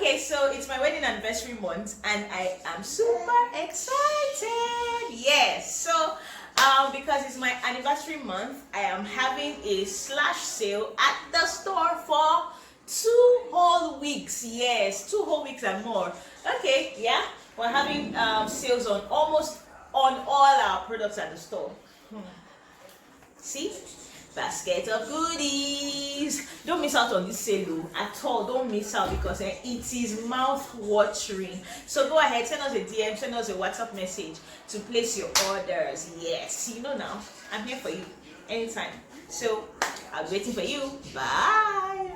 Okay, so it's my wedding anniversary month, and I am super excited. Yes, so because it's my anniversary month, I am having a slash sale at the store for 2 whole weeks. Yes, 2 whole weeks and more. Okay, yeah, we're having sales on almost on all our products at the store. See, basket of goodies. Don't miss out on this sale at all. Don't miss out because it is mouth watering. So go ahead, send us a DM, send us a WhatsApp message to place your orders. Yes, you know now, I'm here for you anytime. So I'll be waiting for you. Bye.